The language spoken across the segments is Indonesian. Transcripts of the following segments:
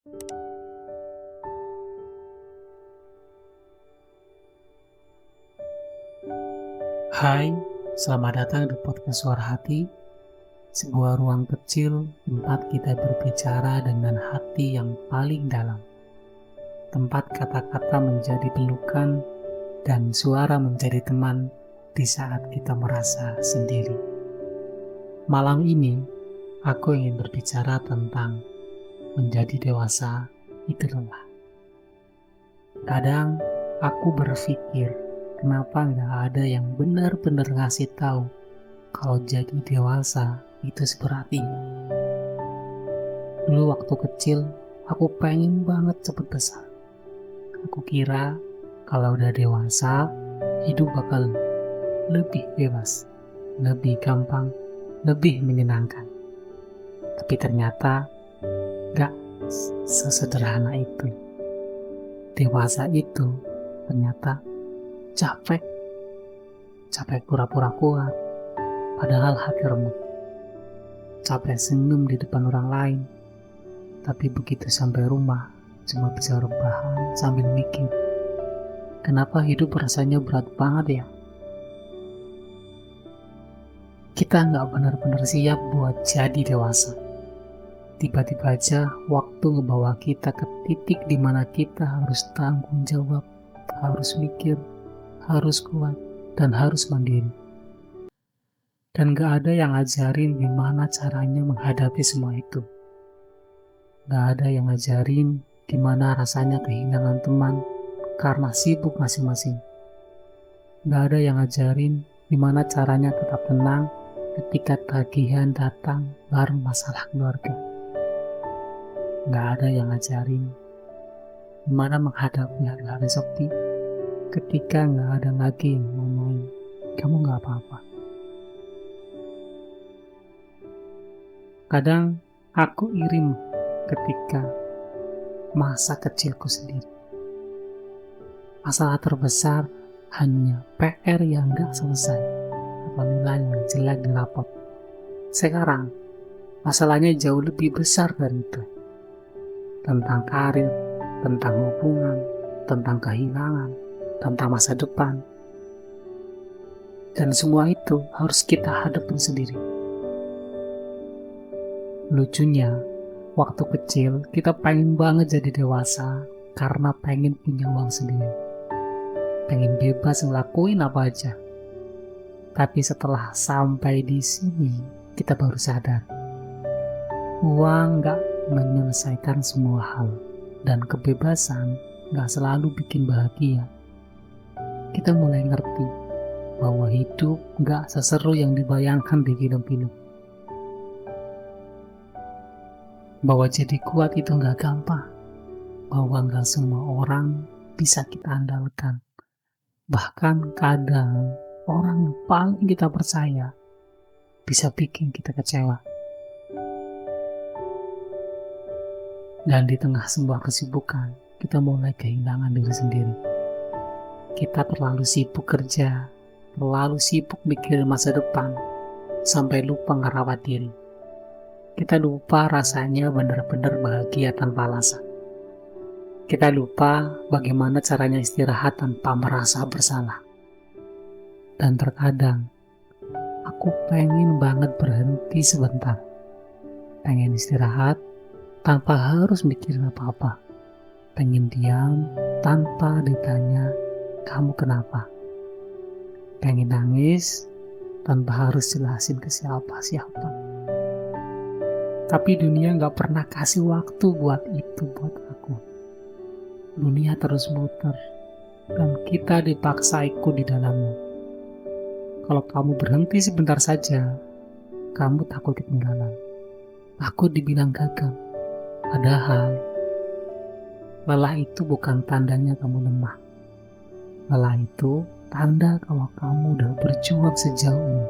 Hai, selamat datang di podcast Suara Hati, sebuah ruang kecil tempat kita berbicara dengan hati yang paling dalam. Tempat kata-kata menjadi pelukan dan suara menjadi teman di saat kita merasa sendiri. Malam ini, aku ingin berbicara tentang menjadi dewasa itu lelah. Kadang aku berpikir, kenapa nggak ada yang benar-benar ngasih tahu kalau jadi dewasa itu seberat ini. Dulu waktu kecil, aku pengen banget cepet besar. Aku kira kalau udah dewasa, hidup bakal lebih bebas, lebih gampang, lebih menyenangkan. Tapi ternyata gak sesederhana itu. Dewasa itu ternyata capek pura-pura kuat, padahal hati remuk. Capek senyum di depan orang lain, tapi begitu sampai rumah, cuma bisa rebahan sambil mikir, kenapa hidup rasanya berat banget ya? Kita nggak benar-benar siap buat jadi dewasa. Tiba-tiba aja waktu ngebawa kita ke titik di mana kita harus tanggung jawab, harus mikir, harus kuat, dan harus mandiri. Dan gak ada yang ngajarin gimana caranya menghadapi semua itu. Gak ada yang ngajarin gimana rasanya kehilangan teman karena sibuk masing-masing. Gak ada yang ngajarin gimana caranya tetap tenang ketika tagihan datang bareng masalah keluarga. Gak ada yang ngajarin gimana menghadapi hari-hari sepi ketika gak ada lagi yang ngomongin, kamu gak apa-apa. Kadang aku iri ketika masa kecilku sendiri. Masalah terbesar hanya PR yang gak selesai atau nilai yang jelek di rapot. Sekarang, masalahnya jauh lebih besar dari itu. Tentang karir, tentang hubungan, tentang kehilangan, tentang masa depan. Dan semua itu harus kita hadapin sendiri. Lucunya, waktu kecil kita pengen banget jadi dewasa karena pengen punya uang sendiri. Pengen bebas ngelakuin apa aja. Tapi setelah sampai di sini, kita baru sadar. Uang gak menyelesaikan semua hal. Dan kebebasan gak selalu bikin bahagia. Kita mulai ngerti bahwa hidup gak seseru yang dibayangkan di film-film. Bahwa jadi kuat itu gak gampang. Bahwa gak semua orang bisa kita andalkan. Bahkan kadang orang yang paling kita percaya bisa bikin kita kecewa. Dan di tengah sebuah kesibukan, kita mulai kehilangan diri sendiri. Kita terlalu sibuk kerja, terlalu sibuk mikirin masa depan, sampai lupa ngerawat diri. Kita lupa rasanya benar-benar bahagia tanpa alasan. Kita lupa bagaimana caranya istirahat tanpa merasa bersalah. Dan terkadang, aku pengen banget berhenti sebentar. Pengen istirahat tanpa harus mikirin apa-apa. Pengen diam tanpa ditanya, kamu kenapa? Pengen nangis tanpa harus jelasin ke siapa-siapa. Tapi dunia gak pernah kasih waktu buat itu buat aku. Dunia terus muter, dan kita dipaksa ikut di dalamnya. Kalau kamu berhenti sebentar saja, kamu takut ketinggalan. Takut dibilang gagal. Padahal, lelah itu bukan tandanya kamu lemah. Lelah itu tanda kalau kamu udah berjuang sejauh ini.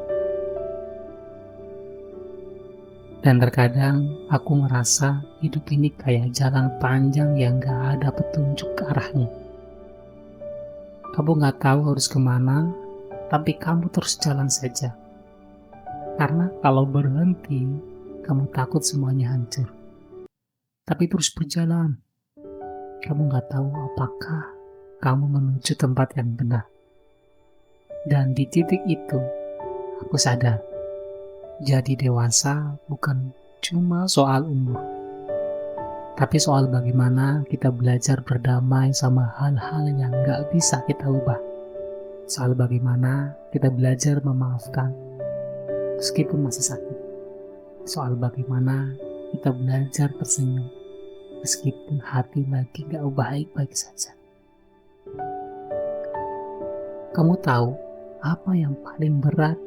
Dan terkadang aku ngerasa hidup ini kayak jalan panjang yang gak ada petunjuk ke arahnya. Kamu gak tahu harus kemana, tapi kamu terus jalan saja. Karena kalau berhenti, kamu takut semuanya hancur. tapi terus berjalan. Kamu gak tahu apakah kamu menuju tempat yang benar. Dan di titik itu, aku sadar, jadi dewasa bukan cuma soal umur, tapi soal bagaimana kita belajar berdamai sama hal-hal yang gak bisa kita ubah. Soal bagaimana kita belajar memaafkan meskipun masih sakit. Soal bagaimana kita belajar tersenyum meskipun hati lagi gak baik-baik saja. Kamu tahu apa yang paling berat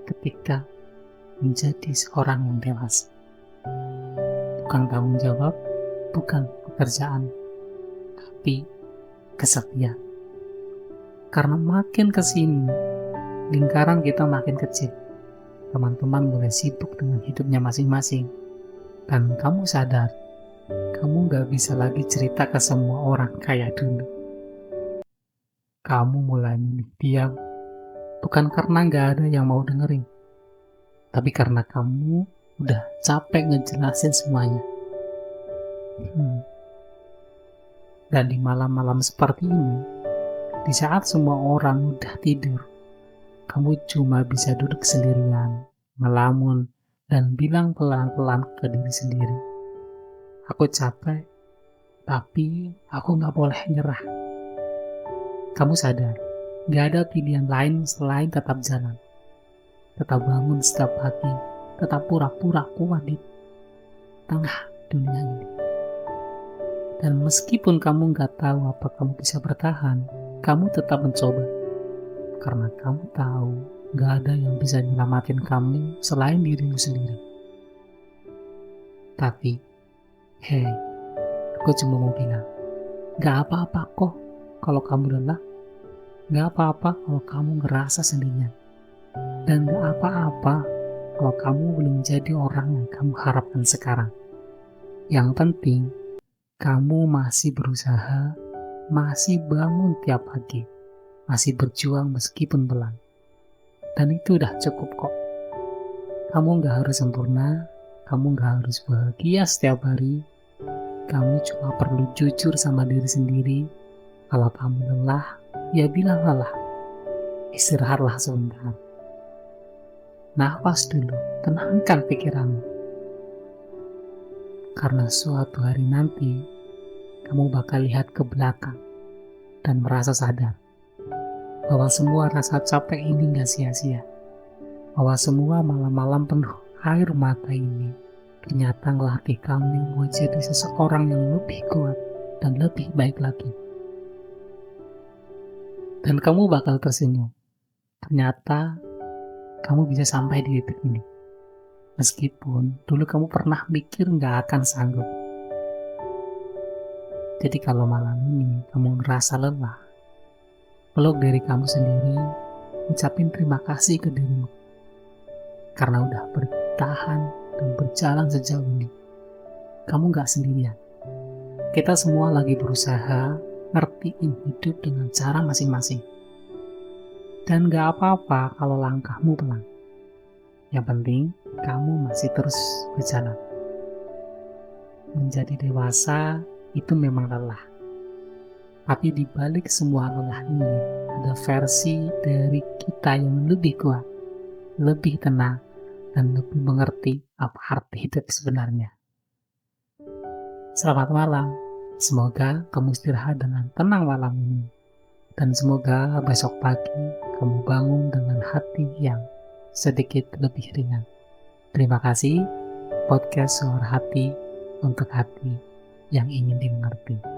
ketika menjadi seorang yang dewasa? Bukan tanggung jawab, bukan pekerjaan, tapi kesetiaan. Karena makin kesini, lingkaran kita makin kecil. Teman-teman mulai sibuk dengan hidupnya masing-masing. Dan kamu sadar, kamu gak bisa lagi cerita ke semua orang kayak dulu. Kamu mulai memilih diam, bukan karena gak ada yang mau dengerin, tapi karena kamu udah capek ngejelasin semuanya. Dan di malam-malam seperti ini, di saat semua orang udah tidur, kamu cuma bisa duduk sendirian, melamun, dan bilang pelan-pelan ke diri sendiri, aku capek, tapi aku gak boleh nyerah. Kamu sadar, gak ada pilihan lain selain tetap jalan. Tetap bangun setiap pagi, tetap pura-pura kuat di tengah dunia ini. Dan meskipun kamu gak tahu apa kamu bisa bertahan, kamu tetap mencoba. Karena kamu tahu gak ada yang bisa nyelamatin kamu selain dirimu sendiri. Tapi, hey, aku cuma mau bilang, gak apa-apa kok kalau kamu lelah. Gak apa-apa kalau kamu ngerasa sendirian. Dan gak apa-apa kalau kamu belum jadi orang yang kamu harapkan sekarang. Yang penting, kamu masih berusaha, masih bangun tiap pagi, masih berjuang meskipun pelan. Dan itu udah cukup kok. Kamu gak harus sempurna, kamu gak harus bahagia setiap hari. Kamu cuma perlu jujur sama diri sendiri. Kalau kamu lelah, ya bilang lelah. Istirahatlah sebentar. Nafas dulu, tenangkan pikiranmu. Karena suatu hari nanti, kamu bakal lihat ke belakang dan merasa sadar bahwa semua rasa capek ini gak sia-sia. Bahwa semua malam-malam penuh air mata ini ternyata ngelatih kamu buat jadi seseorang yang lebih kuat dan lebih baik lagi. Dan kamu bakal tersenyum. Ternyata kamu bisa sampai di titik ini. Meskipun dulu kamu pernah mikir gak akan sanggup. Jadi kalau malam ini kamu ngerasa lelah, peluk diri kamu sendiri, ucapin terima kasih ke dirimu. Karena udah bertahan dan berjalan sejauh ini. Kamu gak sendirian. Kita semua lagi berusaha ngertiin hidup dengan cara masing-masing. Dan gak apa-apa kalau langkahmu pelan. Yang penting, kamu masih terus berjalan. Menjadi dewasa itu memang lelah. Tapi di balik semua lelah ini, ada versi dari kita yang lebih kuat, lebih tenang, dan lebih mengerti apa arti hidup sebenarnya. Selamat malam. Semoga kamu istirahat dengan tenang malam ini. Dan semoga besok pagi kamu bangun dengan hati yang sedikit lebih ringan. Terima kasih, podcast Suara Hati untuk hati yang ingin dimengerti.